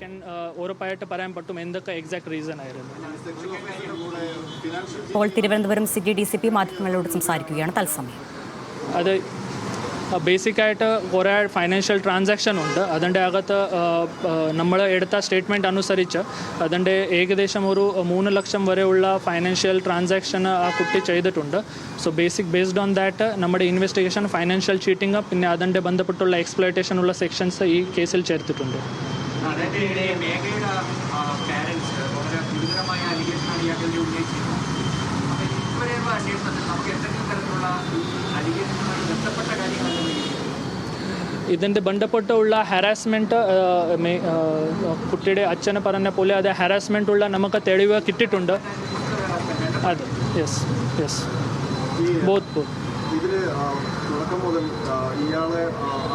Can ഉറപ്പായിട്ട് പറയാൻ പറ്റും എന്തൊക്കെ എക്സാക്ട് റീസൺ ആയിരുന്നു. ഇപ്പോൾ തിരുവനന്തപുരം സിറ്റി DCP മാധ്യമങ്ങളോട് സംസാരിക്കുകയാണ് തത്സമയം. അത് ബേസിക്കായിട്ട് കുറേ ഫൈനാൻഷ്യൽ ട്രാൻസാക്ഷൻ ഉണ്ട്. അതിൻ്റെ അകത്ത് നമ്മൾ എടുത്ത സ്റ്റേറ്റ്മെൻറ്റ് അനുസരിച്ച് അതിൻ്റെ ഏകദേശം ഒരു 3 ലക്ഷം വരെയുള്ള ഫൈനാൻഷ്യൽ ട്രാൻസാക്ഷൻ ആ കുട്ടി ചെയ്തിട്ടുണ്ട്. സോ ബേസ്ഡ് ഓൺ ദാറ്റ് നമ്മുടെ ഇൻവെസ്റ്റിഗേഷൻ ഫൈനാൻഷ്യൽ ചീറ്റിംഗ് പിന്നെ അതിൻ്റെ ബന്ധപ്പെട്ടുള്ള എക്സ്പ്ലോയിറ്റേഷൻ ഉള്ള സെക്ഷൻസ് ഈ കേസിൽ ചേർത്തിട്ടുണ്ട്. ഇതിൻ്റെ ബന്ധപ്പെട്ടുള്ള ഹാരാസ്മെൻറ്റ് കുട്ടിയുടെ അച്ഛനെ പറഞ്ഞ പോലെ അത് ഹാരാസ്മെൻ്റ് ഉള്ള നമുക്ക് തെളിവ് കിട്ടിയിട്ടുണ്ട്. അത് യെസ് ബോത്ത് ഇതിൽ തുടക്കം മുതൽ ഇയാളെ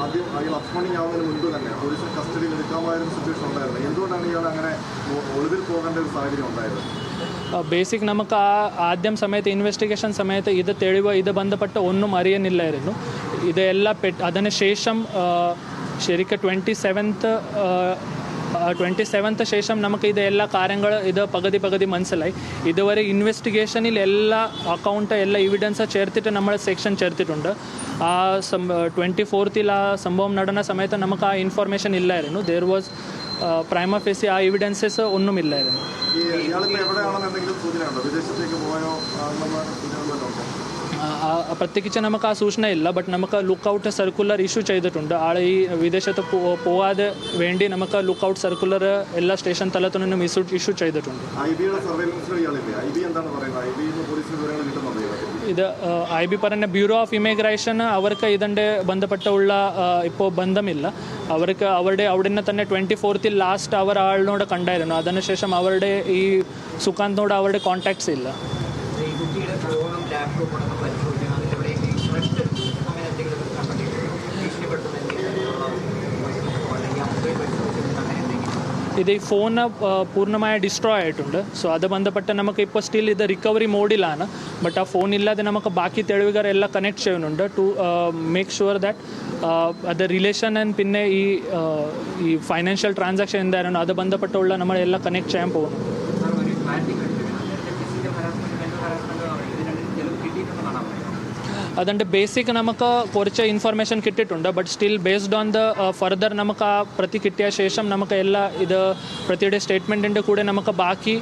ആദ്യം അയാൾ അപ്സ്പോണ്ടിങ് ആവുന്നതിന് മുൻപ് തന്നെ പോലീസിന് കസ്റ്റഡിയിൽ എടുക്കാമായിരുന്ന സിറ്റുവേഷൻ ഉണ്ടായിരുന്നു. എന്തുകൊണ്ടാണ് ഇയാൾ അങ്ങനെ ഒളിവിൽ പോകേണ്ട ഒരു സാഹചര്യം ഉണ്ടായത്? ബേസിക് നമുക്ക് ആദ്യം സമയത്ത് ഇൻവെസ്റ്റിഗേഷൻ സമയത്ത് ഇത് തെളിവ് ഇത് ബന്ധപ്പെട്ട് ഒന്നും അറിയുന്നില്ലായിരുന്നു. ഇതെല്ലാം അതിനുശേഷം ശരിക്കും 27th ശേഷം നമുക്ക് ഇത് എല്ലാ കാര്യങ്ങൾ ഇത് പകുതി മനസ്സിലായി. ഇതുവരെ ഇൻവെസ്റ്റിഗേഷനിൽ എല്ലാ അക്കൗണ്ട് എല്ലാ എവിഡൻസ് ചേർത്തിട്ട് നമ്മൾ സെക്ഷൻ ചേർത്തിട്ടുണ്ട്. ആ 24th ആ സംഭവം നടന്ന സമയത്ത് നമുക്ക് ആ ഇൻഫർമേഷൻ ഇല്ലായിരുന്നു. ദർ വാസ് പ്രൈമ ഫേസി ആ എവിഡൻസസ് ഒന്നുമില്ലായിരുന്നു. പ്രത്യേകിച്ച് നമുക്ക് ആ സൂചന ഇല്ല. ബട്ട് നമുക്ക് ലുക്കൗട്ട് സർക്കുലർ ഇഷ്യൂ ചെയ്തിട്ടുണ്ട്. ആൾ ഈ വിദേശത്ത് പോവാതെ വേണ്ടി നമുക്ക് ലുക്കൗട്ട് സർക്കുലർ എല്ലാ സ്റ്റേഷൻ തലത്തു നിന്നും ഇഷ്യൂ ചെയ്തിട്ടുണ്ട്. ഇത് IB പറഞ്ഞ ബ്യൂറോ ഓഫ് ഇമിഗ്രേഷൻ അവർക്ക് ഇതിൻ്റെ ബന്ധപ്പെട്ടുള്ള ഇപ്പോൾ ബന്ധമില്ല. അവർക്ക് അവിടെ തന്നെ 24th ലാസ്റ്റ് അവർ ആളിനോട് കണ്ടായിരുന്നു. അതിനുശേഷം അവരുടെ ഈ സുഖാന്തിനോട് അവരുടെ കോൺടാക്ട്സ് ഇല്ല. ഇത് ഈ ഫോണ് പൂർണ്ണമായ ഡിസ്ട്രോയ് ആയിട്ടുണ്ട്. സോ അത് ബന്ധപ്പെട്ട് നമുക്ക് ഇപ്പോൾ സ്റ്റിൽ ഇത് റിക്കവറി മോഡിലാണ്. ബട്ട് ആ ഫോൺ ഇല്ലാതെ നമുക്ക് ബാക്കി തെളിവുകൾ എല്ലാം കണക്ട് ചെയ്യുന്നുണ്ട് ടു മേക്ക് ഷുവർ ദാറ്റ് അത് റിലേഷൻ ആൻഡ് പിന്നെ ഈ ഫൈനാൻഷ്യൽ ട്രാൻസാക്ഷൻ എന്തായിരുന്നു അത് ബന്ധപ്പെട്ടുള്ള നമ്മളെല്ലാം കണക്ട് ചെയ്യാൻ പോകുന്നു. അതുകൊണ്ട് ബേസിക് നമുക്ക് കുറച്ച് ഇൻഫർമേഷൻ കിട്ടിയിട്ടുണ്ട്. But still based on the further നമുക്ക് ആ പ്രതി കിട്ടിയ ശേഷം നമുക്ക് എല്ലാ ഇത് പ്രതിയുടെ സ്റ്റേറ്റ്മെൻറ്റിൻ്റെ കൂടെ നമുക്ക് ബാക്കി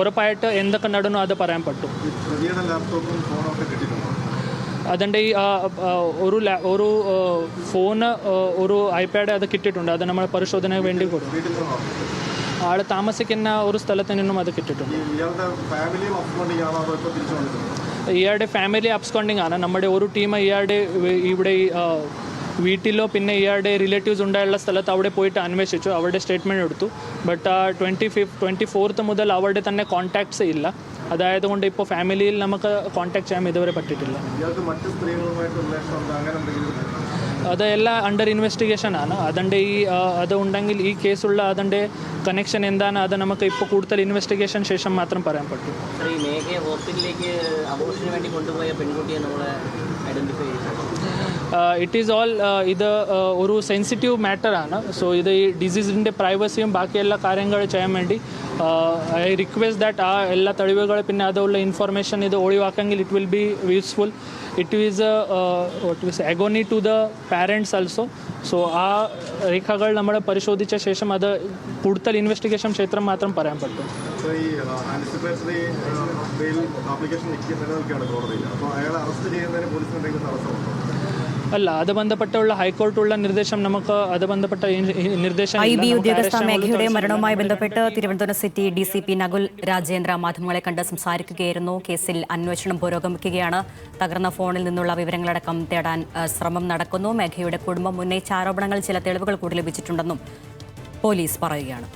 ഉറപ്പായിട്ട് എന്തൊക്കെ നടന്നു അത് പറയാൻ പറ്റും. അതിൻ്റെ ഈ ഒരു ഫോണ് ഒരു iPad അത് കിട്ടിയിട്ടുണ്ട്. അത് നമ്മൾ പരിശോധനയ്ക്ക് വേണ്ടി കൊടുക്കും. ആൾ താമസിക്കുന്ന ഒരു സ്ഥലത്ത് നിന്നും അത് കിട്ടിയിട്ടുണ്ട്. ഇയാളുടെ ഫാമിലി അബ്സ്കോണ്ടിങ് ആണ്. നമ്മുടെ ഒരു ടീം ഇയാളുടെ ഇവിടെ വീട്ടിലോ പിന്നെ ഇയാളുടെ റിലേറ്റീവ്സ് ഉണ്ടായുള്ള സ്ഥലത്ത് അവിടെ പോയിട്ട് അന്വേഷിച്ചു. അവരുടെ സ്റ്റേറ്റ്മെൻറ്റ് എടുത്തു. ബട്ട് 24th മുതൽ അവരുടെ തന്നെ കോൺടാക്ട്സ് ഇല്ല. അതായത് കൊണ്ട് ഇപ്പോൾ ഫാമിലിയിൽ നമുക്ക് കോൺടാക്ട് ചെയ്യാൻ ഇതുവരെ പറ്റിയിട്ടില്ല. അതെല്ലാം അണ്ടർ ഇൻവെസ്റ്റിഗേഷൻ ആണ്. അതിൻ്റെ അത് ഉണ്ടെങ്കിൽ ഈ കേസുള്ള അതിൻ്റെ കണക്ഷൻ എന്താണ് അത് നമുക്ക് ഇപ്പോൾ കൂടുതൽ ഇൻവെസ്റ്റിഗേഷൻ ശേഷം മാത്രം പറയാൻ പറ്റും. ഇറ്റ് ഈസ് ഓൾ ഇത് ഒരു സെൻസിറ്റീവ് മാറ്ററാണ്. സോ ഇത് ഈ ഡിസീസിൻ്റെ പ്രൈവസിയും ബാക്കി എല്ലാ കാര്യങ്ങൾ ചെയ്യാൻ വേണ്ടി ഐ റിക്വസ്റ്റ് ദാറ്റ് ആ എല്ലാ തെളിവുകൾ പിന്നെ അതുള്ള ഇൻഫർമേഷൻ ഇത് ഒഴിവാക്കെങ്കിൽ it will be useful. It is agony to the parents also. So ആ രേഖകൾ നമ്മൾ പരിശോധിച്ച ശേഷം അത് കൂടുതൽ ഇൻവെസ്റ്റിഗേഷൻ ക്ഷേത്രം മാത്രം പറയാൻ പറ്റും. അല്ല, അത് ബന്ധപ്പെട്ടുള്ള ഹൈക്കോർട്ടുള്ള നിർദ്ദേശം നമുക്ക് അത് ബന്ധപ്പെട്ട നിർദ്ദേശം IB ഉദ്യോഗസ്ഥ മേഘയുടെ മരണവുമായി ബന്ധപ്പെട്ട് തിരുവനന്തപുരം സിറ്റി DCP നകുൽ രാജേന്ദ്ര മാധ്യമങ്ങളെ കണ്ട് സംസാരിക്കുകയായിരുന്നു. കേസിൽ അന്വേഷണം പുരോഗമിക്കുകയാണ്. തകർന്ന ഫോണിൽ നിന്നുള്ള വിവരങ്ങളടക്കം തേടാൻ ശ്രമം നടക്കുന്നു. മേഘയുടെ കുടുംബം ഉന്നയിച്ച ആരോപണങ്ങൾ ചില തെളിവുകൾ കൂടി ലഭിച്ചിട്ടുണ്ടെന്നും പോലീസ് പറയുകയാണ്.